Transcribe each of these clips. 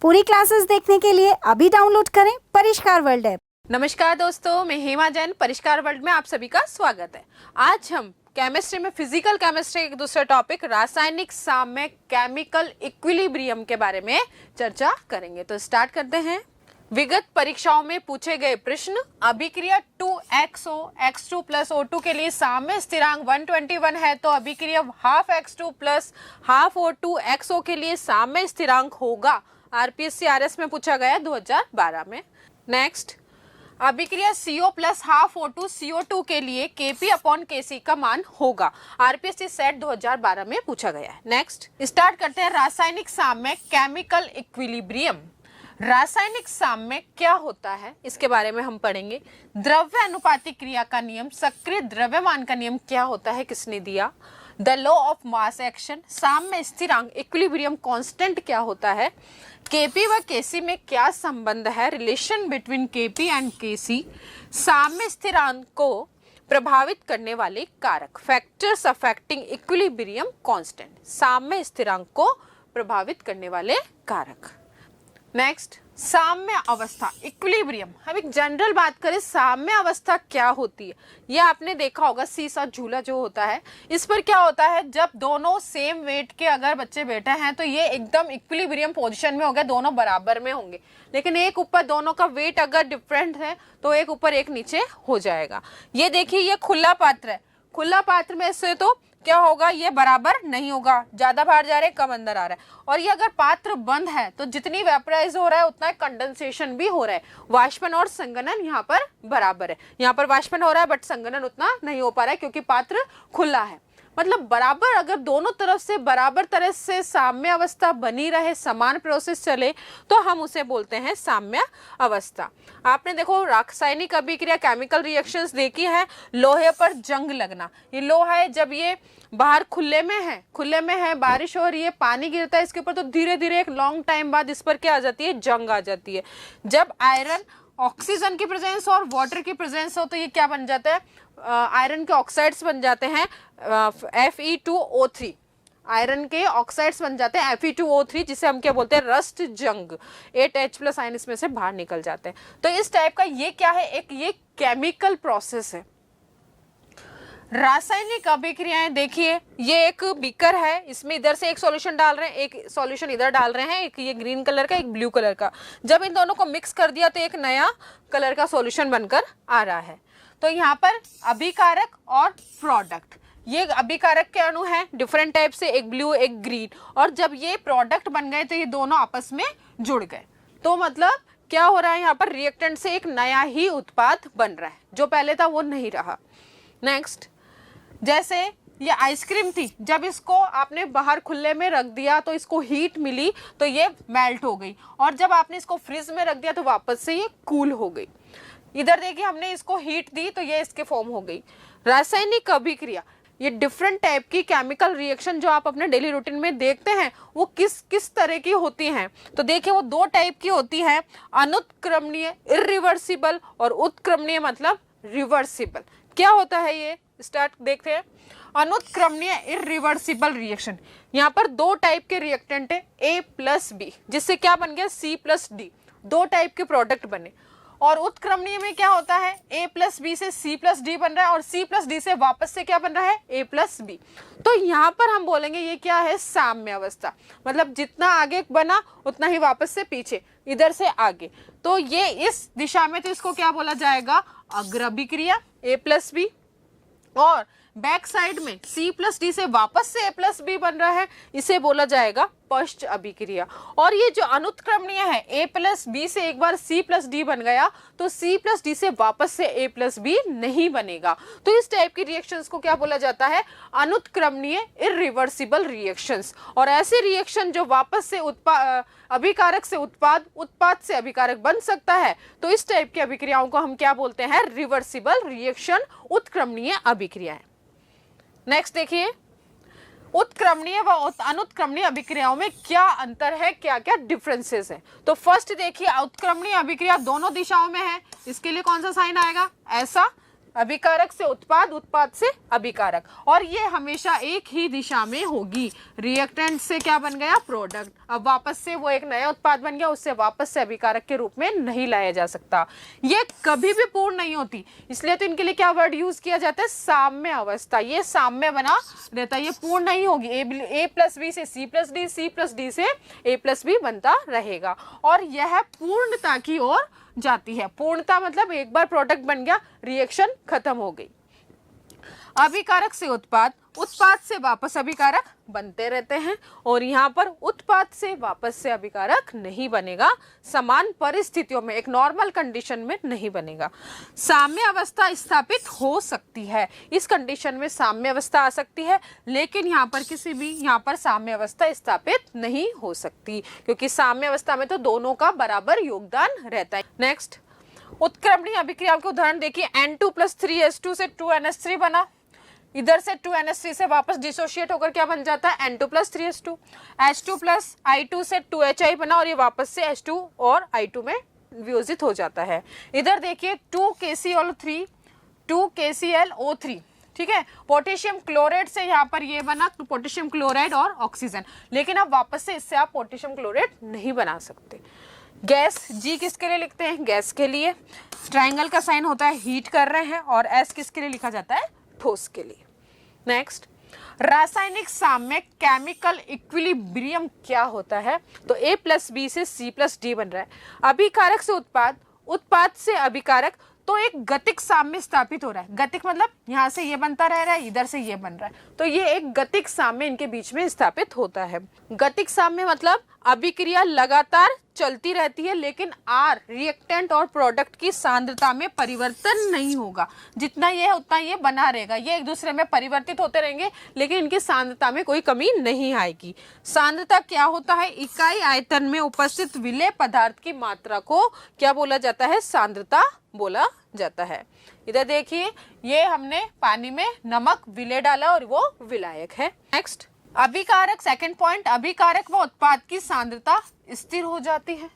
पूरी क्लासेस देखने के लिए अभी डाउनलोड करें परिष्कार वर्ल्ड ऐप। नमस्कार दोस्तों, मैं हेमा जैन। परिष्कार वर्ल्ड में आप सभी का स्वागत है। आज हम केमिस्ट्री में फिजिकल केमिस्ट्री के दूसरे टॉपिक रासायनिक साम्य केमिकल इक्विलिब्रियम के बारे में चर्चा करेंगे। तो स्टार्ट करते हैं। विगत परीक्षाओं में पूछे गए प्रश्न, अभिक्रिया 2XO X2 प्लस O2 के लिए साम्य स्थिरांक 121 है, तो अभिक्रिया half X2 plus half O2 XO के लिए साम्य स्थिरांक होगा। आरपीएससी आरएस में पूछा गया 2012 में। नेक्स्ट, अभिक्रिया CO plus half O2 CO2 के लिए Kp अपॉन Kc का मान होगा। आरपीएससी सेट 2012 में पूछा गया है। नेक्स्ट, स्टार्ट करते हैं रासायनिक साम्य केमिकल इक्विलिब्रियम। रासायनिक साम्य क्या होता है, इसके बारे में हम पढ़ेंगे। द्रव्य अनुपातिक क्रिया का नियम, सक्रिय द्रव्यमान का नियम क्या होता है, किसने दिया। The law of mass action, साम्य स्थिरांक इक्विलिब्रियम कांस्टेंट क्या होता है। Kp व Kc में क्या संबंध है, relation between Kp and Kc। साम्य स्थिरांक को प्रभावित करने वाले कारक, फैक्टर्स अफेक्टिंग इक्विलिब्रियम कांस्टेंट। साम्य स्थिरांक को प्रभावित करने वाले कारक। नेक्स्ट, साम्य अवस्था इक्विलिब्रियम। हम एक जनरल बात करें, साम्य अवस्था क्या होती है। ये आपने देखा होगा, सीसा झूला जो होता है, इस पर क्या होता है, जब दोनों सेम वेट के अगर बच्चे बैठे हैं तो ये एकदम इक्विलिब्रियम पोजीशन में हो गए, दोनों बराबर में होंगे। लेकिन एक ऊपर दोनों का वेट अगर डिफरेंट है तो एक ऊपर एक नीचे हो जाएगा। ये देखिए, ये खुला पात्र है, खुला पात्र में से तो क्या होगा, ये बराबर नहीं होगा, ज्यादा बाहर जा रहे हैं, कम अंदर आ रहा है। और ये अगर पात्र बंद है तो जितनी वेपराइज हो रहा है उतना कंडेंसेशन भी हो रहा है। वाष्पन और संघनन यहाँ पर बराबर है। यहाँ पर वाष्पन हो रहा है बट संघनन उतना नहीं हो पा रहा है क्योंकि पात्र खुला है। मतलब बराबर, अगर दोनों तरफ से बराबर तरह से साम्य अवस्था बनी रहे, समान प्रोसेस चले, तो हम उसे बोलते हैं साम्य अवस्था। आपने देखो रासायनिक अभिक्रिया केमिकल रिएक्शंस देखी है। लोहे पर जंग लगना, ये लोहा है, जब ये बाहर खुले में है, बारिश हो रही है, पानी गिरता है इसके ऊपर, तो धीरे धीरे एक लॉन्ग टाइम बाद इस पर क्या आ जाती है, जंग आ जाती है। जब आयरन, ऑक्सीजन की प्रेजेंस और वाटर की प्रेजेंस हो तो ये क्या बन जाता है, आयरन के ऑक्साइड्स बन जाते हैं Fe2O3। आयरन के ऑक्साइड्स बन जाते हैं Fe2O3, जिसे हम क्या बोलते हैं, रस्ट जंग। 8H+ आयन इसमें से बाहर निकल जाते हैं। तो इस टाइप का ये क्या है, एक ये केमिकल प्रोसेस है। रासायनिक अभिक्रियाएं देखिए, ये एक बीकर है, इसमें इधर से एक सॉल्यूशन डाल रहे हैं, एक सॉल्यूशन इधर डाल रहे हैं, एक ये ग्रीन कलर का, एक ब्लू कलर का। जब इन दोनों को मिक्स कर दिया तो एक नया कलर का सॉल्यूशन बनकर आ रहा है। तो यहाँ पर अभिकारक और प्रोडक्ट, ये अभिकारक के अणु हैं डिफरेंट टाइप से, एक ब्लू एक ग्रीन, और जब ये प्रोडक्ट बन गए तो ये दोनों आपस में जुड़ गए। तो मतलब क्या हो रहा है, यहाँ पर रिएक्टेंट से एक नया ही उत्पाद बन रहा है, जो पहले था वो नहीं रहा। नेक्स्ट, जैसे ये आइसक्रीम थी, जब इसको आपने बाहर खुले में रख दिया तो इसको हीट मिली तो ये मेल्ट हो गई, और जब आपने इसको फ्रिज में रख दिया तो वापस से ये कूल हो गई। इधर देखिए, हमने इसको हीट दी तो ये इसके फॉर्म हो गई। रासायनिक अभिक्रिया, ये डिफरेंट टाइप की केमिकल रिएक्शन जो आप अपने डेली रूटीन में देखते हैं वो किस किस तरह की होती हैं। तो देखिए, वो दो टाइप की होती है, अनुत्क्रमणीय इरिवर्सिबल और उत्क्रमणीय मतलब रिवर्सिबल। क्या होता है ये, स्टार्ट देखते हैं। अनुत्क्रमणीय इरिवर्सिबल रिएक्शन, यहाँ पर दो टाइप के रिएक्टेंट है, A+B, जिससे क्या बन गया, C+D, दो टाइप के प्रोडक्ट बने। और उत्क्रमणीय में क्या होता है, A+B से C+D बन रहा है, और C+D से वापस से क्या बन रहा है, A+B। तो यहाँ पर हम बोलेंगे ये क्या है, साम्य अवस्था। मतलब जितना आगे बना उतना ही वापस से पीछे, इधर से आगे। तो ये इस दिशा में, तो इसको क्या बोला जाएगा, अग्र अभिक्रिया A+B। और बैक साइड में C+D से वापस से A+B बन रहा है, इसे बोला जाएगा पश्च अभिक्रिया। और ये जो अनुत्क्रमणीय है, A+B से एक बार C+D बन गया तो C+D से वापस से A+B नहीं बनेगा। तो इस टाइप की रिएक्शंस को क्या बोला जाता है, अनुत्क्रमणीय इरिवर्सिबल रिएक्शंस। और ऐसे रिएक्शन जो वापस से अभिकारक से उत्पाद, उत्पाद से अभिकारक बन सकता है, तो इस टाइप की अभिक्रियाओं को हम क्या बोलते हैं, रिवर्सिबल रिएक्शन, उत्क्रमणीय अभिक्रियाएं। नेक्स्ट देखिए, उत्क्रमणीय व अनुत्क्रमणीय अभिक्रियाओं में क्या अंतर है, क्या क्या डिफरेंसेस है। तो फर्स्ट देखिए, उत्क्रमणीय अभिक्रिया दोनों दिशाओं में है, इसके लिए कौन सा साइन आएगा, ऐसा अभिकारक से उत्पाद, उत्पाद से अभिकारक, और ये हमेशा एक ही दिशा में होगी। रिएक्टेंट से क्या बन गया? प्रोडक्ट। अब वापस से वो एक नया उत्पाद बन गया, उससे वापस से अभिकारक के रूप में नहीं लाया जा सकता। ये कभी भी पूर्ण नहीं होती, इसलिए तो इनके लिए क्या वर्ड यूज किया जाता है? साम्य अवस्था। ये साम्य बना रहता है, ये पूर्ण नहीं होगी। ए प्लस बी से C plus D, C plus D से ए प्लस बी बनता रहेगा, और यह पूर्णता की ओर जाती है। पूर्णता मतलब एक बार प्रोडक्ट बन गया, रिएक्शन खत्म हो गई। अभिकारक से उत्पाद, उत्पाद से वापस अभिकारक बनते रहते हैं, और यहाँ पर उत्पाद से वापस से अभिकारक नहीं बनेगा। समान परिस्थितियों में, एक नॉर्मल कंडीशन में नहीं बनेगा। साम्य अवस्था स्थापित हो सकती है, इस कंडीशन में साम्य अवस्था आ सकती है, लेकिन यहाँ पर किसी भी यहाँ पर साम्य अवस्था स्थापित नहीं हो सकती, क्योंकि साम्य अवस्था में तो दोनों का बराबर योगदान रहता है। नेक्स्ट, उत्क्रमणीय अभिक्रियाओं के उदाहरण देखिए। N2 + 3H2 से 2NH3 बना, इधर से 2NH3 से वापस डिसोशिएट होकर क्या बन जाता है? N2 + 3H2। H2 + I2 से 2HI बना, और ये वापस से H2 और I2 में वियोजित हो जाता है। इधर देखिए 2KCl3, 2KClO3, ठीक है। पोटेशियम क्लोराइड से यहाँ पर ये बना पोटेशियम क्लोराइड और ऑक्सीजन, लेकिन अब वापस से इससे आप पोटेशियम क्लोराइड नहीं बना सकते। गैस जी किसके लिए लिखते हैं? गैस के लिए। ट्रायंगल का साइन होता है हीट कर रहे हैं, और एस किसके लिए लिखा जाता है? ठोस के लिए। नेक्स्ट, रासायनिक साम्य केमिकल इक्विलिब्रियम क्या होता है? तो A + B से C + D बन रहा है। अभिकारक से उत्पाद, उत्पाद से अभिकारक, तो एक गतिक साम्य स्थापित हो रहा है। गतिक मतलब यहाँ से ये बनता रह रहा है, इधर से ये बन रहा है, तो ये एक गतिक साम्य इनके बीच में स्थापित होता है। गतिक साम्य मतलब अभिक्रिया लगातार चलती रहती है, लेकिन आर रिएक्टेंट और प्रोडक्ट की सांद्रता में परिवर्तन नहीं होगा। जितना ये है उतना ये बना रहेगा, ये एक दूसरे में परिवर्तित होते रहेंगे, लेकिन इनकी सांद्रता में कोई कमी नहीं आएगी। सांद्रता क्या होता है? इकाई आयतन में उपस्थित विलेय पदार्थ की मात्रा को क्या बोला जाता है? सांद्रता बोला जाता है। इधर देखिए, ये हमने पानी में नमक विलेय डाला और वो विलायक है। नेक्स्ट, अभिकारक, सेकंड पॉइंट, अभिकारक व उत्पाद की सांद्रता स्थिर हो जाती है।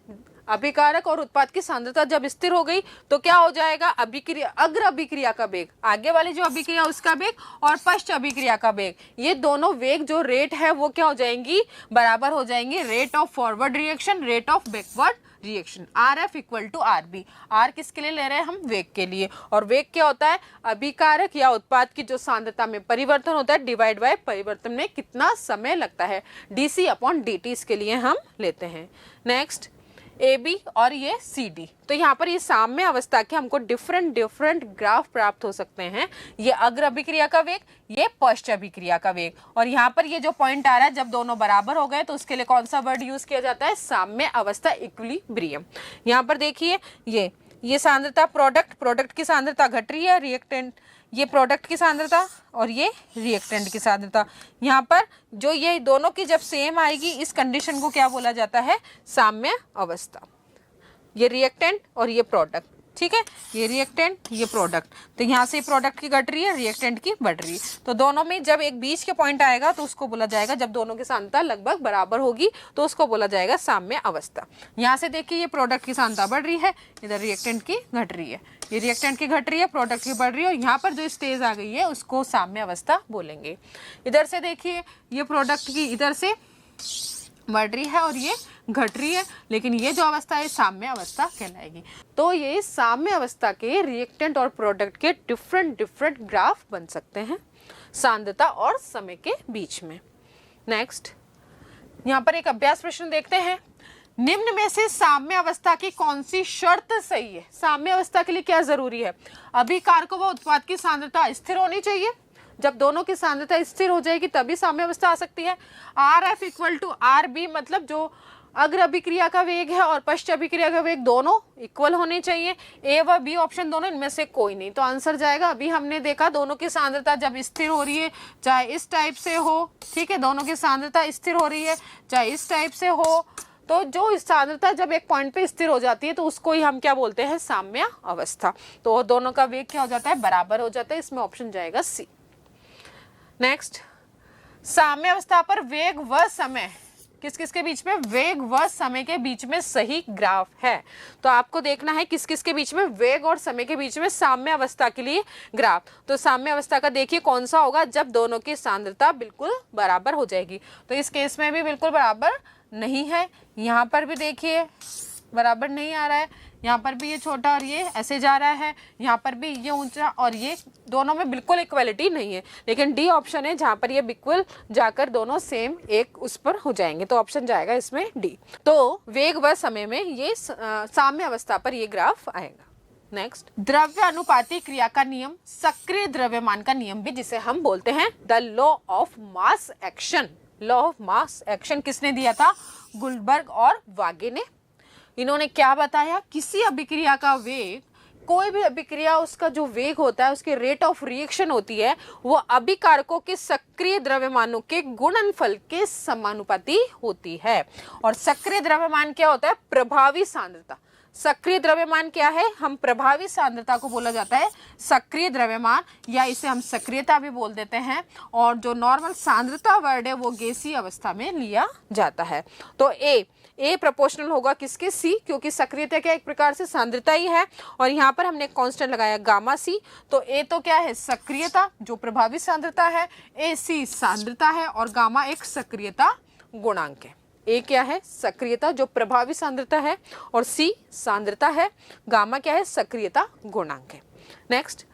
अभिकारक और उत्पाद की सांद्रता जब स्थिर हो गई तो क्या हो जाएगा? अभिक्रिया, अग्र अभिक्रिया का वेग, आगे वाली जो अभिक्रिया उसका वेग, और पश्च अभिक्रिया का वेग, ये दोनों वेग जो रेट है वो क्या हो जाएंगी? बराबर हो जाएंगे। Rate of forward reaction, rate of backward reaction. RF = RB। R किसके लिए ले रहे हैं हम? वेग के लिए। और वेग क्या होता है? अभिकारक या उत्पाद की जो सांद्रता में परिवर्तन होता है डिवाइड बाय परिवर्तन में कितना समय लगता है, dC/dt इसके लिए हम लेते हैं। नेक्स्ट, AB और ये CD, तो यहाँ पर ये साम्य अवस्था के हमको डिफरेंट ग्राफ प्राप्त हो सकते हैं। ये अग्र अभिक्रिया का वेग, ये पश्च अभिक्रिया का वेग, और यहाँ पर ये जो पॉइंट आ रहा है जब दोनों बराबर हो गए तो उसके लिए कौन सा वर्ड यूज किया जाता है? साम्य अवस्था, इक्विलिब्रियम। यहाँ पर देखिए ये सांद्रता प्रोडक्ट की सांद्रता घट रही है, रिएक्टेंट, ये प्रोडक्ट की सांद्रता और ये रिएक्टेंट की सांद्रता। यहाँ पर जो ये दोनों की जब सेम आएगी, इस कंडीशन को क्या बोला जाता है? साम्य अवस्था। ये रिएक्टेंट और ये प्रोडक्ट, ठीक है, ये रिएक्टेंट ये प्रोडक्ट, तो यहाँ से प्रोडक्ट की घट रही है, रिएक्टेंट की बढ़ रही है, तो दोनों में जब एक बीच के पॉइंट आएगा तो उसको बोला जाएगा, जब दोनों की सांद्रता लगभग बराबर होगी तो उसको बोला जाएगा साम्य अवस्था। यहाँ से देखिए ये प्रोडक्ट की सांद्रता बढ़ रही है, इधर रिएक्टेंट की घट रही है, ये रिएक्टेंट की घट रही है, प्रोडक्ट की बढ़ रही है, और यहाँ पर जो स्टेज आ गई है उसको साम्य अवस्था बोलेंगे। इधर से देखिए ये प्रोडक्ट की इधर से बढ़ रही है और ये घट रही है, लेकिन ये जो अवस्था है साम्य अवस्था कहलाएगी। तो ये साम्य अवस्था के रिएक्टेंट और प्रोडक्ट के डिफरेंट ग्राफ बन सकते हैं सांद्रता और समय के बीच में। नेक्स्ट, यहाँ पर एक अभ्यास प्रश्न देखते हैं। निम्न में से साम्य अवस्था की कौन सी शर्त सही है? साम्य अवस्था के लिए क्या जरूरी है? अभिकारकों व उत्पाद की सांद्रता स्थिर होनी चाहिए। जब दोनों की सांद्रता स्थिर हो जाएगी तभी साम्य अवस्था आ सकती है। RF = RB मतलब जो अग्र अभिक्रिया का वेग है और पश्च अभिक्रिया का वेग दोनों इक्वल होने चाहिए। A व B ऑप्शन दोनों, इनमें से कोई नहीं, तो आंसर जाएगा। अभी हमने देखा दोनों की सांद्रता जब स्थिर हो रही है, चाहे इस टाइप से हो, ठीक है, दोनों की सांद्रता स्थिर हो रही है चाहे इस टाइप से हो, तो जो सांद्रता जब एक पॉइंट पे स्थिर हो जाती है तो उसको ही हम क्या बोलते हैं? साम्य अवस्था। तो दोनों का वेग क्या हो जाता है? बराबर हो जाता है। इसमें ऑप्शन जाएगा C। नेक्स्ट, साम्य अवस्था पर वेग व समय किस किस के बीच में, वेग व समय के बीच में सही ग्राफ है। तो आपको देखना है किस किस के बीच में, वेग और समय के बीच में साम्य अवस्था के लिए ग्राफ। तो साम्य अवस्था का देखिए कौन सा होगा, जब दोनों की सांद्रता बिल्कुल बराबर हो जाएगी। तो इस केस में भी बिल्कुल बराबर नहीं है, यहाँ पर भी देखिए बराबर नहीं आ रहा है, यहाँ पर भी ये छोटा और ये ऐसे जा रहा है, यहाँ पर भी ये ऊंचा और ये, दोनों में बिल्कुल इक्वलिटी नहीं है। लेकिन डी ऑप्शन है जहाँ पर ये बिल्कुल जाकर दोनों सेम एक उस पर हो जाएंगे, तो ऑप्शन जाएगा इसमें डी। तो वेग व समय में ये साम्य अवस्था पर ये ग्राफ आएगा। नेक्स्ट, द्रव्य अनुपाती क्रिया का नियम, सक्रिय द्रव्यमान का नियम भी जिसे हम बोलते हैं the law of mass action. Law of mass action किसने दिया था, गुल्डबर्ग और वागे ने। इन्होंने क्या बताया, किसी अभिक्रिया का वेग, कोई भी अभिक्रिया उसका जो वेग होता है, उसके रेट ऑफ रिएक्शन होती है, वो अभिकारकों के सक्रिय द्रव्यमानों के गुणनफल के समानुपाती होती है। और सक्रिय द्रव्यमान क्या होता है, प्रभावी सांद्रता। सक्रिय द्रव्यमान क्या है, हम प्रभावी सांद्रता को बोला जाता है सक्रिय द्रव्यमान, या इसे हम सक्रियता भी बोल देते हैं। और जो नॉर्मल सांद्रता वर्ड है वो गैसीय अवस्था में लिया जाता है। तो ए प्रोपोर्शनल होगा किसके, सी, क्योंकि सक्रियता क्या एक प्रकार से सांद्रता ही है। और यहाँ पर हमने कांस्टेंट लगाया गामा सी। तो ए तो क्या है, सक्रियता जो प्रभावी सांद्रता है, ए सी सांद्रता है और गामा एक सक्रियता गुणांक है। ए क्या है, सक्रियता जो प्रभावी सांद्रता है, और सी सांद्रता है, गामा क्या है, सक्रियता गुणांक है। नेक्स्ट,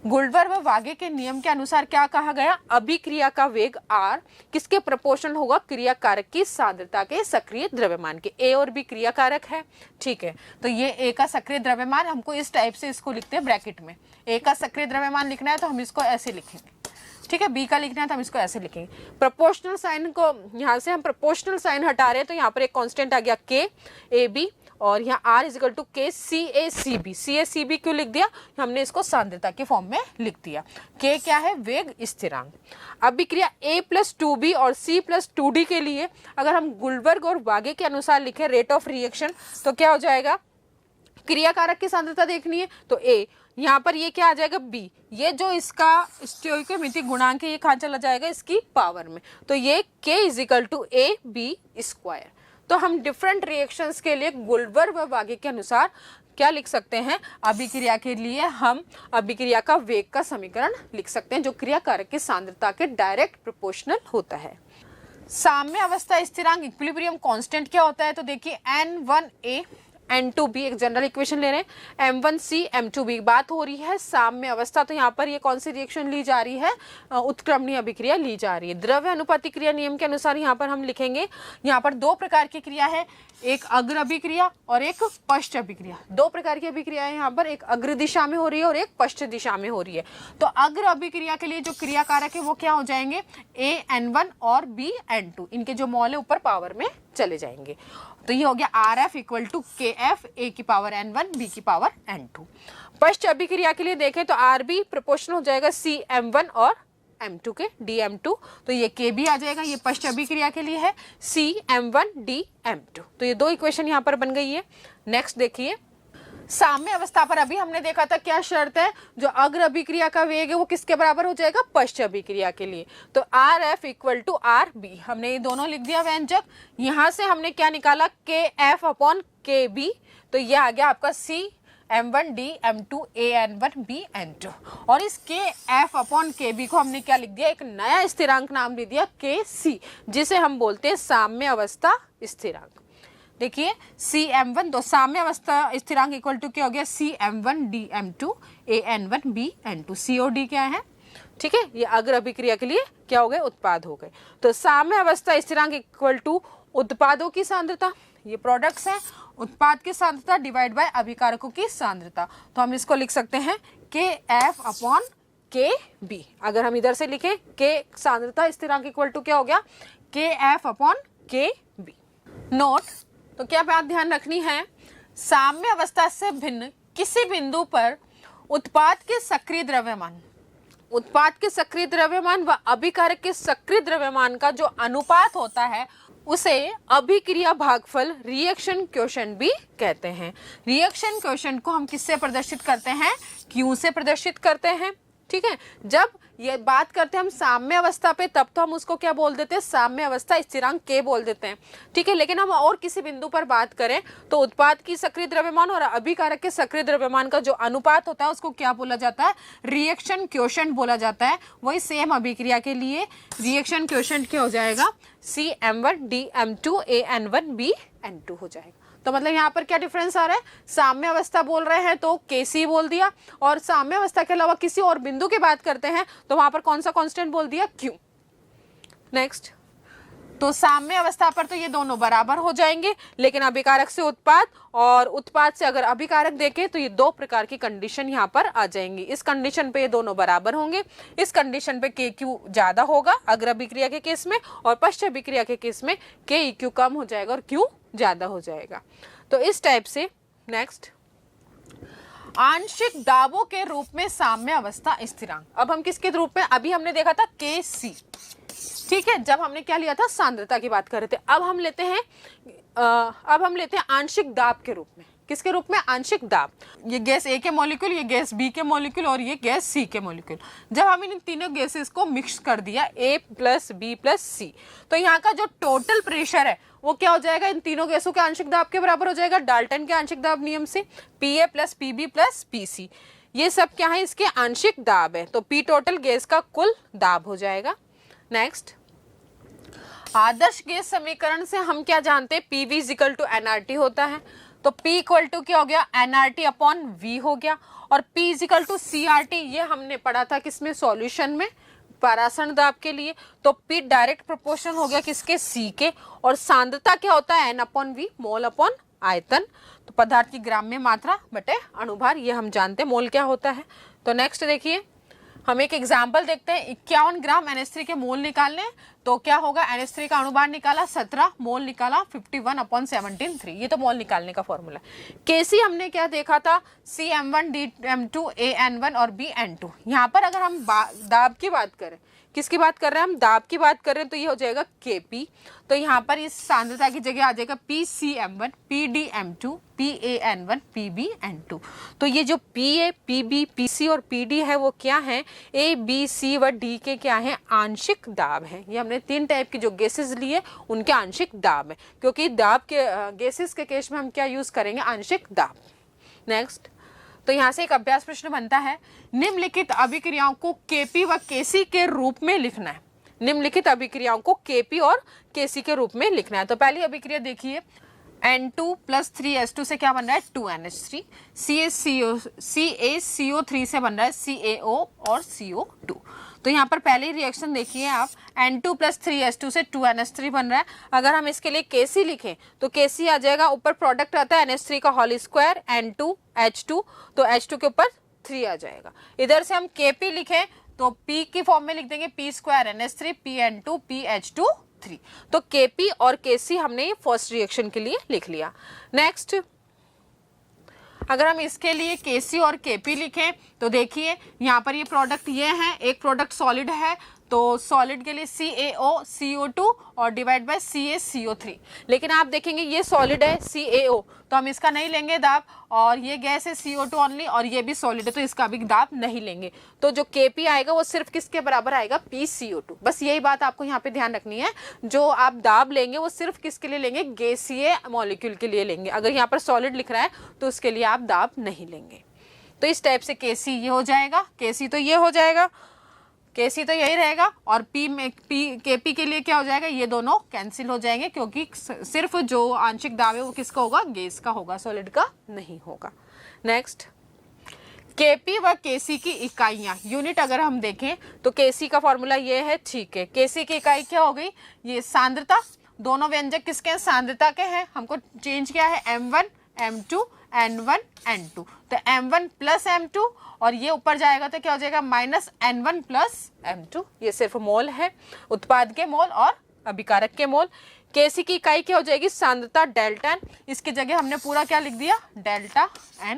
गुल्डबर्ग व वागे के नियम के अनुसार क्या कहा गया, अभिक्रिया का वेग r किसके प्रोपोर्शनल होगा, क्रिया कारक की सांद्रता के सक्रिय द्रव्यमान के। ए और बी क्रिया कारक है, ठीक है। तो ये ए का सक्रिय द्रव्यमान, हमको इस टाइप से इसको लिखते हैं ब्रैकेट में। ए का सक्रिय द्रव्यमान लिखना है तो हम इसको ऐसे लिखेंगे, ठीक है। बी का लिखना है तो हम इसको ऐसे लिखेंगे। प्रोपोर्शनल साइन को यहाँ से हम प्रोपोर्शनल साइन हटा रहे हैं, तो यहाँ पर एक कांस्टेंट आ गया के ए बी, और यहाँ R इजिकल टू के सी ए सी बी। सी ए सी बी क्यों लिख दिया, हमने इसको सांद्रता के फॉर्म में लिख दिया। K क्या है, वेग स्थिरांक। अभिक्रिया A प्लस 2B और C प्लस 2D के लिए अगर हम गुल्डबर्ग और वागे के अनुसार लिखे रेट ऑफ रिएक्शन, तो क्या हो जाएगा, क्रिया कारक की सांद्रता देखनी है तो A, यहाँ पर ये क्या आ जाएगा B, ये जो इसका स्टोइकोमेट्रिक गुणांक है ये कहाँ चला जाएगा, इसकी पावर में। तो ये K equal to A B square. तो हम डिफरेंट रिएक्शंस के लिए गुल्डबर्ग व वागे के अनुसार क्या लिख सकते हैं, अभिक्रिया के लिए हम अभिक्रिया का वेग का समीकरण लिख सकते हैं जो क्रिया कारक की सांद्रता के डायरेक्ट प्रोपोर्शनल होता है। साम्य अवस्था स्थिरांक इक्विलिब्रियम कांस्टेंट क्या होता है, तो देखिए N1A N2B एक जनरल इक्वेशन ले रहे हैं, M1C M2B बात हो रही है साम्य अवस्था। तो यहाँ पर ये कौन सी रिएक्शन ली जा रही है, उत्क्रमणीय अभिक्रिया ली जा रही है। द्रव्य अनुपाती क्रिया नियम के अनुसार यहाँ पर हम लिखेंगे, यहाँ पर दो प्रकार की क्रिया है, एक अग्र अभिक्रिया और एक पश्च अभिक्रिया। दो प्रकार की अभिक्रिया है यहाँ पर, एक अग्र दिशा में हो रही है और एक पश्च दिशा में हो रही है। तो अग्र अभिक्रिया के लिए जो क्रिया कारक है वो क्या हो जाएंगे, A N1 और B N2, इनके जो मॉल है ऊपर पावर में चले जाएंगे। तो ये हो गया RF equal to KF A की पावर N1 B की पावर N2। पश्च अभिक्रिया के लिए देखें तो RB प्रोपोर्शनल हो जाएगा C M1 और M2 के DM2। तो ये KB आ जाएगा, ये पश्च अभिक्रिया के लिए है C M1 D M2। तो ये दो इक्वेशन यहाँ पर बन गई है। नेक्स्ट देखिए, साम्य अवस्था पर अभी हमने देखा था क्या शर्त है, जो अग्र अभिक्रिया का वेग है वो किसके बराबर हो जाएगा, पश्च अभिक्रिया के लिए। तो RF इक्वल टू RB, हमने ये दोनों लिख दिया व्यंजक। यहाँ से हमने क्या निकाला, KF अपॉन KB, तो ये आ गया आपका C M1 D M2 A N1 B N2। और इस KF अपॉन KB को हमने क्या लिख दिया, एक नया स्थिरांक नाम दे दिया KC, जिसे हम बोलते हैं साम्य अवस्था स्थिरांक। देखिए CM1 दो साम्य अवस्था स्थिरांक इक्वल टू क्या हो गया, CM1 DM2 AN1 BN2। COD क्या है, ठीक है, ये अग्र अभिक्रिया के लिए क्या हो गए, उत्पाद हो गए। तो साम्य अवस्था स्थिरांक इक्वल टू उत्पादों की सांद्रता, ये प्रोडक्ट्स हैं, उत्पाद की सांद्रता डिवाइड बाय अभिकारकों की सांद्रता। तो हम इसको लिख सकते हैं KF अपॉन KB। अगर हम इधर से लिखें K सांद्रता स्थिरांक इक्वल टू क्या हो गया, KF अपॉन KB। नोट, तो क्या बात ध्यान रखनी है, साम्य अवस्था से भिन्न किसी बिंदु पर उत्पाद के सक्रिय द्रव्यमान, उत्पाद के सक्रिय द्रव्यमान व अभिकारक के सक्रिय द्रव्यमान का जो अनुपात होता है उसे अभिक्रिया भागफल रिएक्शन क्वोशेंट भी कहते हैं। रिएक्शन क्वोशेंट को हम किससे प्रदर्शित करते हैं, Q से प्रदर्शित करते हैं, ठीक है। जब ये बात करते हैं हम साम्य अवस्था पे, तब तो हम उसको क्या बोल देते हैं, साम्य अवस्था स्थिरांक K बोल देते हैं, ठीक है। लेकिन हम और किसी बिंदु पर बात करें तो उत्पाद की सक्रिय द्रव्यमान और अभिकारक के सक्रिय द्रव्यमान का जो अनुपात होता है उसको क्या बोला जाता है, रिएक्शन क्वोशेंट बोला जाता है। वही सेम अभिक्रिया के लिए रिएक्शन क्वोशेंट क्या हो जाएगा, CM1DM2 AN1BN2 हो जाएगा। तो मतलब यहाँ पर क्या डिफरेंस आ रहा है, साम्य अवस्था बोल रहे हैं तो Kc बोल दिया, और साम्य अवस्था के अलावा किसी और बिंदु की बात करते हैं तो वहां पर कौन सा कांस्टेंट बोल दिया, Q। नेक्स्ट, तो साम्य अवस्था पर तो ये दोनों बराबर हो जाएंगे, लेकिन अभिकारक से उत्पाद और उत्पाद से अगर अभिकारक देखें तो ये दो प्रकार की कंडीशन यहाँ पर आ जाएंगी। इस कंडीशन पे ये दोनों बराबर होंगे, इस कंडीशन पे KQ ज्यादा होगा अग्र अभिक्रिया के केस में, और पश्च अभिक्रिया के केस में KEQ कम हो जाएगा और Q ज्यादा हो जाएगा। तो इस टाइप से नेक्स्ट, आंशिक दाबों के रूप में साम्य अवस्था स्थिरांक। अब हम किसके रूप में, अभी हमने देखा था Kc, ठीक है, जब हमने क्या लिया था, सांद्रता की बात कर रहे थे। अब हम लेते हैं आंशिक दाब के रूप में। किसके रूप में, आंशिक दाब। ये गैस A के मॉलिक्यूल, ये गैस B के मॉलिक्यूल और ये गैस C के मॉलिक्यूल, जब हम इन तीनों गैसेस को मिक्स कर दिया A plus B plus C, तो यहाँ का जो टोटल प्रेशर है वो क्या हो जाएगा, इन तीनों गैसों के आंशिक दाब के बराबर हो जाएगा, डाल्टन के आंशिक दाब नियम से, PA plus PB plus PC। ये सब क्या है, इसके आंशिक दाब है, तो P टोटल गैस का कुल दाब हो जाएगा। नेक्स्ट, आदर्श गैस समीकरण से हम क्या जानते हैं, PV इक्वल टू nRT होता है, तो P इक्वल टू क्या हो गया, nRT अपॉन V हो गया, और P इक्वल टू CRT ये हमने पढ़ा था किसमें, सॉल्यूशन में, परासरण दाब के लिए। तो P डायरेक्ट प्रोपोर्शनल हो गया किसके, C के, और सांद्रता क्या होता है, N upon V, mole upon आयतन। तो पदार्थ की ग्राम्य मात्रा बटे अणुभार, ये हम जानते हैं मोल क्या होता है। तो नेक्स्ट देखिए, हम एक एग्जाम्पल देखते हैं, 51 ग्राम NH3 के मोल निकालने, तो क्या होगा, NH3 का अणुभार निकाला 17, मोल निकाला 51/17(3), ये तो मोल निकालने का फॉर्मूला। Kc हमने क्या देखा था, CM1DM2 AN1 और BN2। यहाँ पर अगर हम दाब की बात करें, किसकी बात कर रहे हैं हम, दाब की बात कर रहे हैं, तो ये हो जाएगा Kp। तो यहाँ पर इस सांद्रता की जगह आ जाएगा PCM1 PDM2 PAN1 PBN2। तो ये जो PA PB PC और PD है वो क्या है, A B C व D के क्या है, आंशिक दाब है। ये हमने 3 टाइप की जो गैसेस लिए उनके आंशिक दाब है, क्योंकि दाब के गैसेस के केस में हम क्या यूज करेंगे, आंशिक दाब। नेक्स्ट, तो यहाँ से एक अभ्यास प्रश्न बनता है, निम्नलिखित अभिक्रियाओं को Kp व Kc के रूप में लिखना है। निम्नलिखित अभिक्रियाओं को Kp और Kc के रूप में लिखना है। तो पहली अभिक्रिया देखिए, N2 प्लस 3H2 से क्या बन रहा है, 2NH3, CaCO3 से बन रहा है CaO और CO2। तो यहाँ पर पहले रिएक्शन देखिए आप, N2 प्लस 3H2 से 2NH3 बन रहा है। अगर हम इसके लिए Kc लिखें तो Kc आ जाएगा, ऊपर प्रोडक्ट आता है NH3 का होल स्क्वायर, N2H2, तो H2 के ऊपर 3 आ जाएगा। इधर से हम Kp लिखें तो P की फॉर्म में लिख देंगे P square NH3 PN2 PH2 तो Kp और Kc हमने फर्स्ट रिएक्शन के लिए लिख लिया। नेक्स्ट, अगर हम इसके लिए Kc और Kp लिखें तो देखिए यहाँ पर ये प्रोडक्ट ये है, एक प्रोडक्ट सॉलिड है, तो सॉलिड के लिए CaO CO2 और डिवाइड बाय CaCO3। लेकिन आप देखेंगे ये सॉलिड है CaO, तो हम इसका नहीं लेंगे दाब, और ये गैस है CO2 ओनली, और ये भी सॉलिड है तो इसका भी दाब नहीं लेंगे। तो जो Kp आएगा वो सिर्फ किसके बराबर आएगा, PCO2। बस यही बात आपको यहाँ पे ध्यान रखनी है, जो आप दाब लेंगे वो सिर्फ किसके लिए लेंगे, गैसीय मॉलिक्यूल के लिए लेंगे। अगर यहाँ पर सॉलिड लिख रहा है तो उसके लिए आप दाब नहीं लेंगे। तो इस टाइप से Kc ये हो जाएगा, Kc तो ये हो जाएगा, Kc तो यही रहेगा, और P में Kp के लिए क्या हो जाएगा, ये दोनों कैंसिल हो जाएंगे, क्योंकि सिर्फ जो आंशिक दाब है वो किसका होगा, गैस का होगा, सॉलिड का नहीं होगा। नेक्स्ट, Kp व Kc की इकाइयां, यूनिट अगर हम देखें तो Kc का फॉर्मूला ये है, ठीक है। Kc की इकाई क्या हो गई, ये सांद्रता, दोनों व्यंजक किसके हैं, सांद्रता के हैं, हमको चेंज किया है M1 M2 N1 N2, तो M1 प्लस M2, और ये ऊपर जाएगा तो क्या हो जाएगा, माइनस N1 प्लस M2। ये सिर्फ मोल है, उत्पाद के मोल और अभिकारक के मोल। Kc की इकाई क्या हो जाएगी, सांद्रता डेल्टा N, इसकी जगह हमने पूरा क्या लिख दिया, delta N।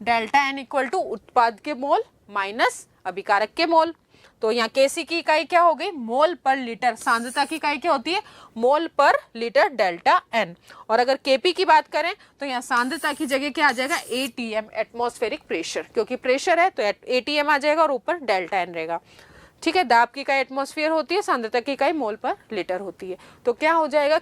Delta N equal to उत्पाद के मोल माइनस अभिकारक के मोल। तो यहाँ Kc की इकाई क्या हो गई, मोल पर लीटर। सांद्रता की इकाई क्या होती है, मोल पर लीटर डेल्टा एन। और अगर Kp की बात करें तो यहाँ सांद्रता की जगह क्या आ जाएगा, ATM, एटमॉस्फेरिक प्रेशर, क्योंकि प्रेशर है तो ATM आ जाएगा और ऊपर डेल्टा एन रहेगा। ठीक है, दाब की इकाई एटमॉस्फेयर होती है, सांद्रता की इकाई मोल पर लीटर होती है। तो क्या हो जाएगा,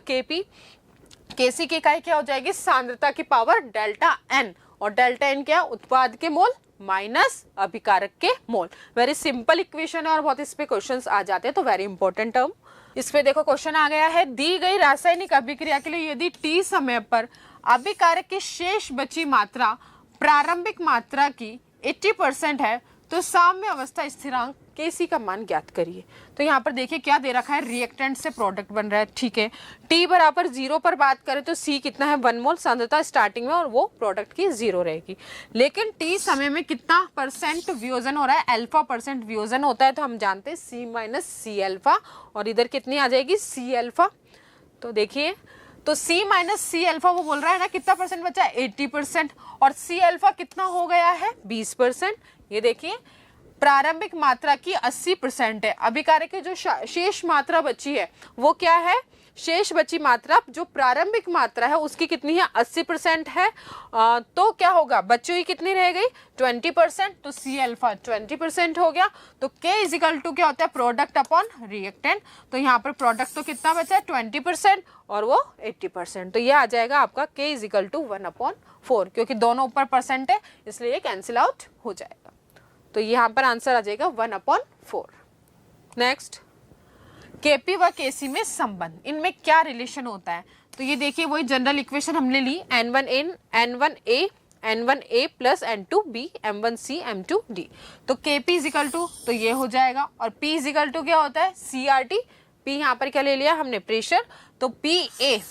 Kc की इकाई क्या हो जाएगी, सांद्रता की पावर डेल्टा एन, और डेल्टा एन क्या, उत्पाद के मोल माइनस अभिकारक के मोल। वेरी सिंपल इक्वेशन है और बहुत इस पे क्वेश्चंस आ जाते हैं, तो वेरी इंपॉर्टेंट टर्म। इस पे देखो क्वेश्चन आ गया है, दी गई रासायनिक अभिक्रिया के लिए यदि t समय पर अभिकारक की शेष बची मात्रा प्रारंभिक मात्रा की 80% है तो साम्य अवस्था स्थिरांक Kc का मान ज्ञात करिए। तो यहाँ पर देखिए क्या दे रखा है, रिएक्टेंट से प्रोडक्ट बन रहा है। ठीक है, T बराबर 0 पर बात करें तो C कितना है, 1 मोल सांद्रता स्टार्टिंग में, और वो प्रोडक्ट की 0 रहेगी। लेकिन T समय में कितना परसेंट वियोजन हो रहा है, अल्फा परसेंट वियोजन होता है, तो हम जानते हैं C माइनस सी अल्फा, और इधर कितनी आ जाएगी, C अल्फा। तो देखिए, तो C माइनस सी अल्फा वो बोल रहा है ना, कितना परसेंट बचा है, 80%, और C अल्फा कितना हो गया है, 20%। ये देखिए, प्रारंभिक मात्रा की 80% है, अभिकारक की जो शेष मात्रा बची है वो क्या है, शेष बची मात्रा जो प्रारंभिक मात्रा है उसकी कितनी है, 80% है। तो क्या होगा, बची हुई कितनी रह गई, 20%, तो C अल्फा 20% हो गया। तो K इजिकल टू क्या होता है, प्रोडक्ट अपॉन रिएक्टेंट। तो यहाँ पर प्रोडक्ट तो कितना बचा है, 20% और वो 80%। तो ये आ जाएगा आपका K इजिकल टू 1/4, क्योंकि दोनों ऊपर परसेंट है इसलिए ये कैंसिल आउट हो जाएगा। तो यहाँ पर आंसर आ जाएगा 1/4। नेक्स्ट, Kp व Kc में संबंध, इनमें क्या रिलेशन होता है। तो ये देखिए वही जनरल इक्वेशन हमने ली, N1A plus N2B M1C M2D। तो Kp इजिकल टू, तो ये हो जाएगा, और P इजिकल टू क्या होता है, CRT। P यहाँ पर क्या ले लिया हमने, प्रेशर, तो PA,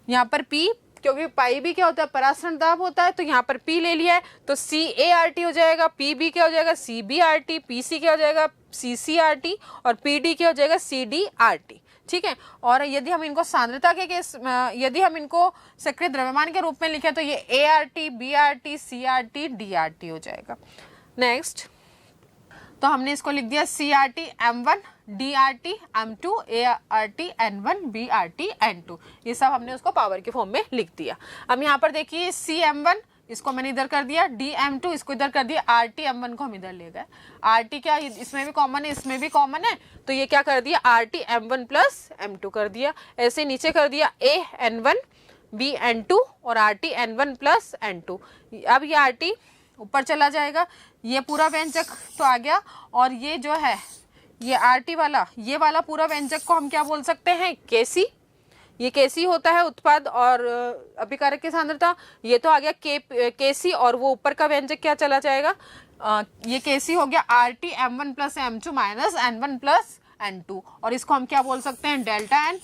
यहाँ पर P, क्योंकि पाई भी क्या होता है, परासरण दाब होता है, तो यहाँ पर P ले लिया है, तो CART हो जाएगा, PB क्या हो जाएगा, CBRT, PC क्या हो जाएगा, CCRT, और PD क्या हो जाएगा, CDRT। ठीक है, और यदि हम इनको सांद्रता के केस, यदि हम इनको सक्रिय द्रव्यमान के रूप में लिखे तो ये ART, BRT, CRT, DRT हो जाएगा। नेक्स्ट, तो हमने इसको लिख दिया CRT M1, DRT M2, ART N1, BRT N2, ये सब हमने उसको पावर के फॉर्म में लिख दिया। अब यहाँ पर देखिए CM1 इसको मैंने इधर कर दिया, DM2 इसको इधर कर दिया, RT M1 को हम इधर ले गए। RT क्या, इसमें भी कॉमन है इसमें भी कॉमन है, तो ये क्या कर दिया, RT M1 प्लस M2 कर दिया। ऐसे नीचे कर दिया A N1, B N2 और RT N1 प्लस N2। अब ये RT ऊपर चला जाएगा, ये पूरा व्यंजक तो आ गया, और ये जो है ये RT वाला, ये वाला पूरा व्यंजक को हम क्या बोल सकते हैं, Kc। ये Kc होता है उत्पाद और अभिकारक की सांद्रता। ये तो आ गया Kc, और वो ऊपर का व्यंजक क्या चला जाएगा, ये Kc हो गया RT M1 plus M2 minus N1 plus N2, और इसको हम क्या बोल सकते हैं, डेल्टा N।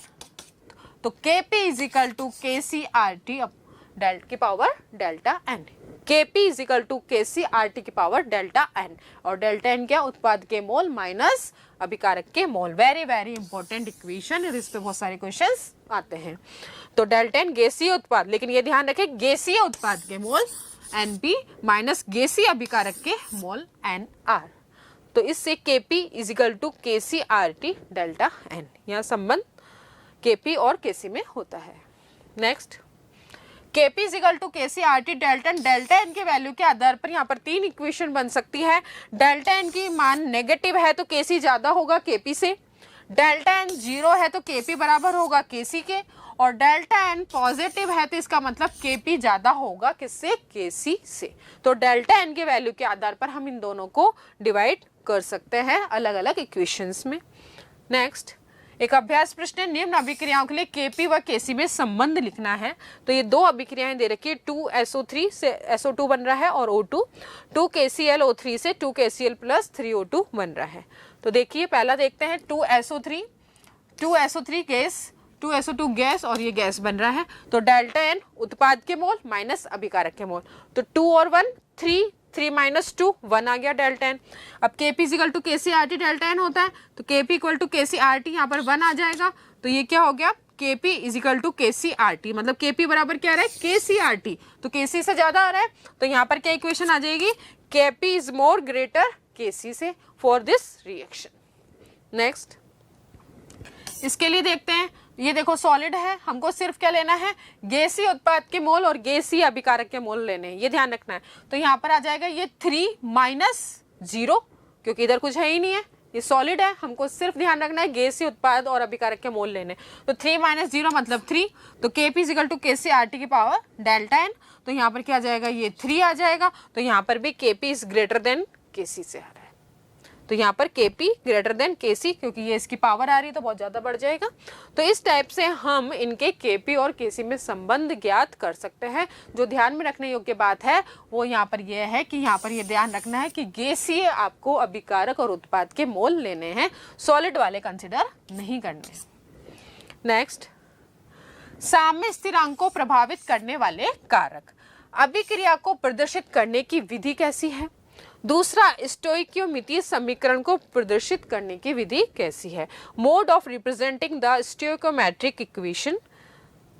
तो Kp is equal to KCRT delta की power delta N। Kp is equal to KCRT की पावर डेल्टा N, और डेल्टा N क्या, उत्पाद के मोल माइनस अभिकारक के मोल। वेरी वेरी इंपॉर्टेंट इक्वेशन, इस पे बहुत सारे क्वेश्चंस आते हैं। तो डेल्टा N गैसीय उत्पाद, लेकिन ये ध्यान रखें गैसीय उत्पाद के मोल Np माइनस गैसीय अभिकारक के मोल Nr। तो इससे Kp is equal to KCRT delta N, यह संबंध Kp और Kc में होता है। Next, Kp is equal to KCRT delta N के वैल्यू के आधार पर यहाँ पर 3 इक्वेशन बन सकती है। डेल्टा N की मान नेगेटिव है तो Kc ज्यादा होगा Kp से, डेल्टा N 0 है तो Kp बराबर होगा Kc के, और डेल्टा N पॉजिटिव है तो इसका मतलब Kp ज्यादा होगा किससे, Kc से। तो डेल्टा N के वैल्यू के आधार पर हम इन दोनों को डिवाइड कर सकते हैं अलग अलग इक्वेशंस में। नेक्स्ट, एक अभ्यास प्रश्न है, निम्न अभिक्रियाओं के लिए Kp व Kc में संबंध लिखना है। तो ये दो अभिक्रियाएं दे रखी है, 2SO3 से SO2 बन रहा है, और O2, 2KClO3 से 2KCl प्लस 3O2 बन रहा है। तो देखिए पहला देखते हैं 2SO3 गैस, 2SO2 गैस, और ये गैस बन रहा है। तो डेल्टा N उत्पाद के मोल माइनस अभिकारक के मोल, तो 2 और 1 3, 3 माइनस 2 1 आ गया डेल्टा N। अब Kp is equal to KCRT delta N होता है, तो Kp इक्वल टू KCRT यहाँ पर 1 आ जाएगा। तो ये क्या हो गया, Kp इजिकल टू KCRT, मतलब Kp बराबर क्या आ रहा है, KCRT, तो Kc से ज्यादा आ रहा है, तो यहाँ पर क्या इक्वेशन आ जाएगी, Kp is more greater Kc से फॉर दिस रिएक्शन। नेक्स्ट, इसके लिए देखते हैं, ये देखो सॉलिड है, हमको सिर्फ क्या लेना है, गैसीय उत्पाद के मोल और गैसीय अभिकारक के मोल लेने हैं, ये ध्यान रखना है। तो यहाँ पर आ जाएगा ये 3 - 0, क्योंकि इधर कुछ है ही नहीं है, ये सॉलिड है, हमको सिर्फ ध्यान रखना है गैसीय उत्पाद और अभिकारक के मोल लेने। तो 3 - 0 मतलब 3, तो Kp = Kc RT की पावर डेल्टा n। तो यहाँ पर क्या आ जाएगा, ये 3 आ जाएगा, तो यहाँ पर भी Kp > Kc से आ रहा है। तो यहाँ पर Kp > Kc, क्योंकि ये इसकी पावर आ रही है तो बहुत ज़्यादा बढ़ जाएगा। तो इस टाइप से हम इनके Kp और Kc में संबंध ज्ञात कर सकते हैं। जो ध्यान में रखने योग्य बात है वो यहाँ पर यह है कि यहाँ पर ये ध्यान रखना है कि गैसीय आपको अभिकारक और उत्पाद के मोल लेने हैं, सॉलिड वाले कंसिडर नहीं करने। नेक्स्ट, साम्य स्थिरांक को प्रभावित करने वाले कारक। अभिक्रिया को प्रदर्शित करने की विधि कैसी है? दूसरा, स्टोइकियोमेट्रिक समीकरण को प्रदर्शित करने की विधि कैसी है? Mode of representing the stoichiometric equation.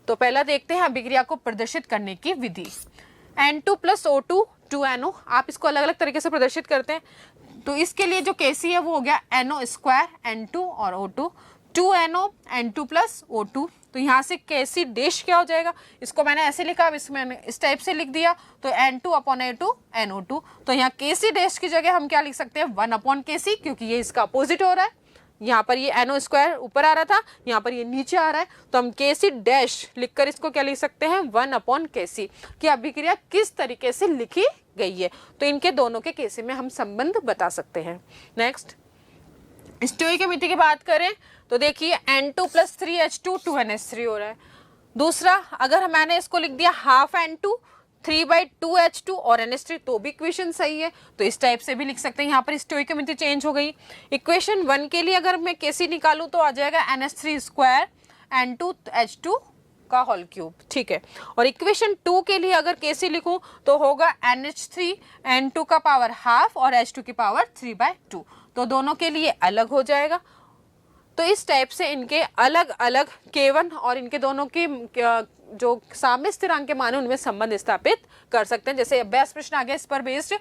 तो पहला देखते हैं अभिक्रिया को प्रदर्शित करने की विधि। N2 + O2 2NO, आप इसको अलग अलग तरीके से प्रदर्शित करते हैं। तो इसके लिए जो Kc है वो हो गया NO² N2 और O2 2NO N2 + O2। तो यहाँ से Kc डैश क्या हो जाएगा, इसको मैंने ऐसे लिखा, अब इसमें मैंने इस टाइप से लिख दिया, तो N2/A2 NO2। तो यहाँ Kc डैश की जगह हम क्या लिख सकते हैं, 1/Kc, क्योंकि ये इसका अपोजिट हो रहा है। यहाँ पर ये NO² ऊपर आ रहा था, यहाँ पर ये नीचे आ रहा है, तो हम Kc डैश लिखकर इसको क्या लिख सकते हैं, 1/Kc, कि अभिक्रिया किस तरीके से लिखी गई है। तो इनके दोनों के Kc में हम संबंध बता सकते हैं। नेक्स्ट, स्टोइकियोमेट्री की बात करें तो देखिए N2 + 3H2 2NH3 हो रहा है। दूसरा, अगर मैंने इसको लिख दिया ½ N2 3/2H2 और NH3, तो भी इक्वेशन सही है। तो इस टाइप से भी लिख सकते हैं। यहाँ पर स्टोइकियोमेट्री चेंज हो गई। इक्वेशन 1 के लिए अगर मैं Kc निकालूं तो आ जाएगा NH3² N2H2 का होल क्यूब, ठीक है। और इक्वेशन 2 के लिए अगर Kc लिखूं तो होगा NH3 N2 का पावर ½ और H2 की पावर 3/2। तो दोनों के लिए अलग हो जाएगा। तो इस टाइप से इनके अलग अलग K1 और इनके दोनों के जो साम्य स्थिरांक के मान है उनमें संबंध स्थापित कर सकते हैं। जैसे अभ्यास प्रश्न आ गया इस पर बेस्ड,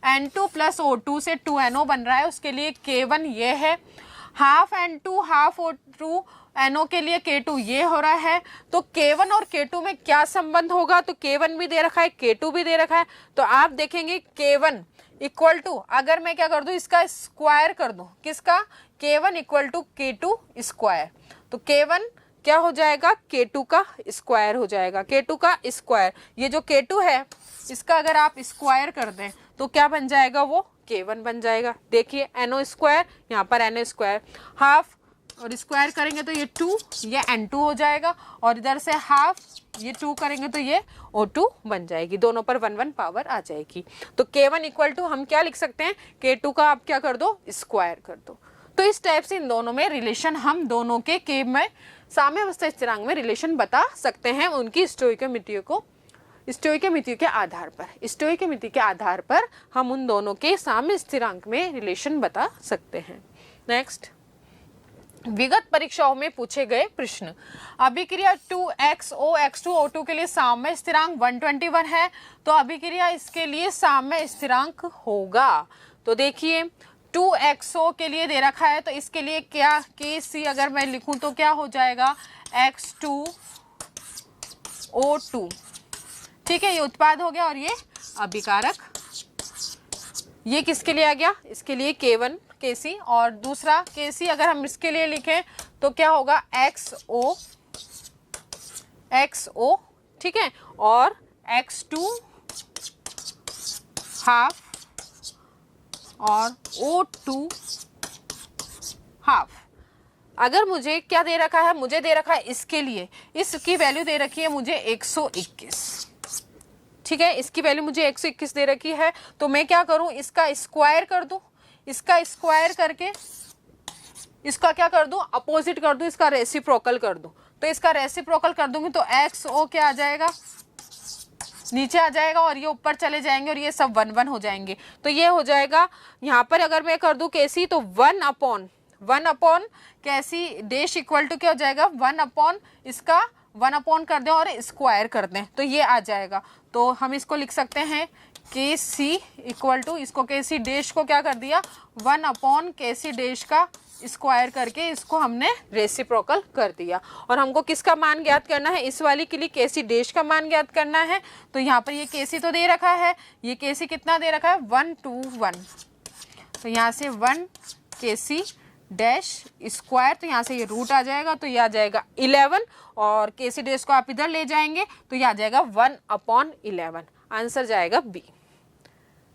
N2 + O2 से 2NO बन रहा है, उसके लिए K1 ये है, ½ N2 ½ O2 NO के लिए K2 ये हो रहा है। तो K1 और K2 में क्या संबंध होगा, तो K1 भी दे रखा है, K2 भी दे रखा है। तो आप देखेंगे K1 = अगर मैं क्या कर दूं, इसका स्क्वायर कर दूं, किसका, K1 = K2²। तो K1 क्या हो जाएगा, K2 का स्क्वायर हो जाएगा, K2 का स्क्वायर। ये जो K2 है इसका अगर आप स्क्वायर कर दें तो क्या बन जाएगा, वो K1 बन जाएगा। देखिए NO², यहाँ पर NO², ½ और स्क्वायर करेंगे तो ये 2, ये N2 हो जाएगा, और इधर से ½ ये 2 करेंगे तो ये O2 बन जाएगी। दोनों पर 1 पावर आ जाएगी। तो K1 = हम क्या लिख सकते हैं, K2 का आप क्या कर दो, स्क्वायर कर दो। तो इस टाइप से इन दोनों में रिलेशन, हम दोनों के K में साम्यावस्था स्थिरांक में रिलेशन बता सकते हैं उनकी स्टोइकियोमेट्री के आधार पर। स्टोइकियोमेट्री के आधार पर हम उन दोनों के साम्य स्थिरांक में रिलेशन बता सकते हैं। नेक्स्ट, विगत परीक्षाओं में पूछे गए प्रश्न। अभिक्रिया 2XO(X2O2) के लिए साम्य स्थिरांक 121 है, तो अभिक्रिया इसके लिए साम्य स्थिरांक होगा। तो देखिए 2XO के लिए दे रखा है, तो इसके लिए क्या Kc अगर मैं लिखूं तो क्या हो जाएगा, X2O2, ठीक है, ये उत्पाद हो गया, और ये अभिकारक, ये किसके लिए आ गया, इसके लिए K1 Kc, और दूसरा Kc अगर हम इसके लिए लिखें तो क्या होगा, XO, ठीक है, और X2 ½ और O2 ½। अगर मुझे क्या दे रखा है, मुझे दे रखा है इसके लिए, इसकी वैल्यू दे रखी है मुझे 121, ठीक है, इसकी वैल्यू मुझे 121 दे रखी है। तो मैं क्या करूं, इसका स्क्वायर कर दूं, इसका स्क्वायर करके इसका क्या कर दूं, अपोजिट कर दूं, इसका रेसिप्रोकल कर दूं। तो इसका रेसिप्रोकल कर दूंगी तो XO क्या आ जाएगा, नीचे आ जाएगा, और ये ऊपर चले जाएंगे, और ये सब 1 हो जाएंगे। तो ये हो जाएगा, यहाँ पर अगर मैं कर दूं Kc तो 1/Kc डैश = क्या हो जाएगा, 1/ इसका 1 अपॉन कर दें और स्क्वायर कर दें तो ये आ जाएगा। तो हम इसको लिख सकते हैं के सी इक्वल टू, इसको के सी डैश को क्या कर दिया 1 अपॉन के सी डैश का स्क्वायर करके इसको हमने रेसिप्रोकल कर दिया। और हमको किसका मान ज्ञात करना है, इस वाली के लिए के सी डैश का मान ज्ञात करना है। तो यहाँ पर ये के सी तो दे रखा है, ये के सी कितना दे रखा है 1 2 1, तो यहाँ से 1 के सी डैश स्क्वायर, तो यहाँ से ये रूट आ जाएगा तो ये आ जाएगा 11 और के सी डैश को आप इधर ले जाएंगे तो ये आ जाएगा 1 अपॉन 11। आंसर जाएगा बी।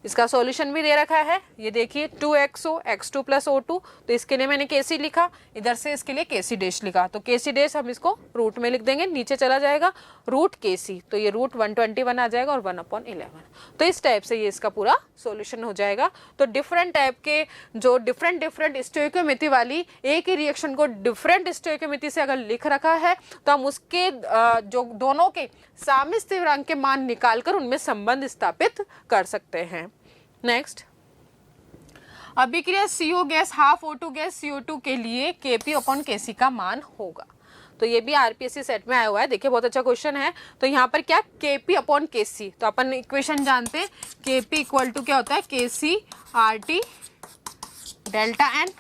इसका सॉल्यूशन भी दे रखा है, ये देखिए 2xo x2 प्लस O2, तो इसके लिए मैंने केसी लिखा, इधर से इसके लिए केसी डैश लिखा, तो केसी डैश हम इसको रूट में लिख देंगे, नीचे चला जाएगा रूट केसी, तो ये रूट 121 आ जाएगा और 1 अपॉन 11। तो इस टाइप से ये इसका पूरा सॉल्यूशन हो जाएगा। तो डिफरेंट टाइप के जो डिफरेंट स्टोइकियोमेट्री वाली एक ही रिएक्शन को डिफरेंट स्टोइकियोमेट्री से अगर लिख रखा है तो हम उसके जो दोनों के साम्य स्थिरांक के मान निकालकर उनमें संबंध स्थापित कर सकते हैं। नेक्स्ट, अभिक्रिया CO gas half O2 gas CO2 के लिए Kp अपॉन Kc का मान होगा। तो ये भी आरपीएससी सेट में आया हुआ है, देखिए बहुत अच्छा क्वेश्चन है। तो यहाँ पर क्या Kp अपॉन Kc, तो अपन इक्वेशन जानते हैं Kp इक्वल टू क्या होता है Kc RT डेल्टा N,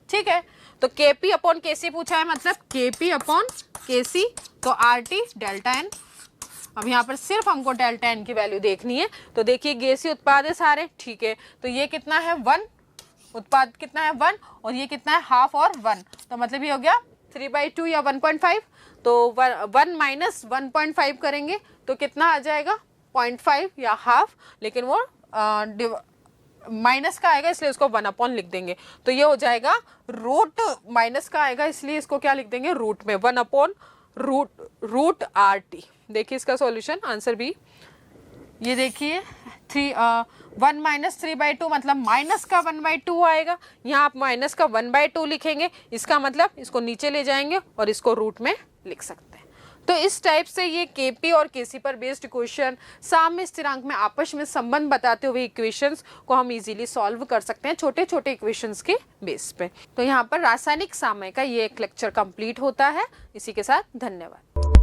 ठीक है। तो Kp अपॉन Kc पूछा है, मतलब Kp अपॉन Kc तो RT डेल्टा N। अब यहाँ पर सिर्फ हमको डेल्टा एन की वैल्यू देखनी है। तो देखिए गैसीय उत्पाद है सारे, ठीक है। तो ये कितना है 1, उत्पाद कितना है 1 और ये कितना है हाफ और 1, तो मतलब ये हो गया 3/2 या 1.5। तो 1 माइनस 1.5 करेंगे तो कितना आ जाएगा 0.5 या हाफ, लेकिन वो माइनस का आएगा इसलिए उसको 1 अपॉन लिख देंगे। तो ये हो जाएगा रूट माइनस का आएगा इसलिए इसको क्या लिख देंगे रूट में 1 अपॉन रूट RT। देखिए इसका सॉल्यूशन आंसर बी। ये देखिए 1 माइनस 3/2 मतलब माइनस का 1/2 आएगा, यहाँ आप माइनस का 1/2 लिखेंगे, इसका मतलब इसको नीचे ले जाएंगे और इसको रूट में लिख सकते हैं। तो इस टाइप से ये Kp और Kc पर बेस्ड इक्वेशन, साम्य स्थिरांक में आपस में संबंध बताते हुए इक्वेशंस को हम इजीली सॉल्व कर सकते हैं छोटे छोटे इक्वेशंस के बेस पे। तो यहाँ पर रासायनिक साम्य का ये एक लेक्चर कंप्लीट होता है। इसी के साथ धन्यवाद।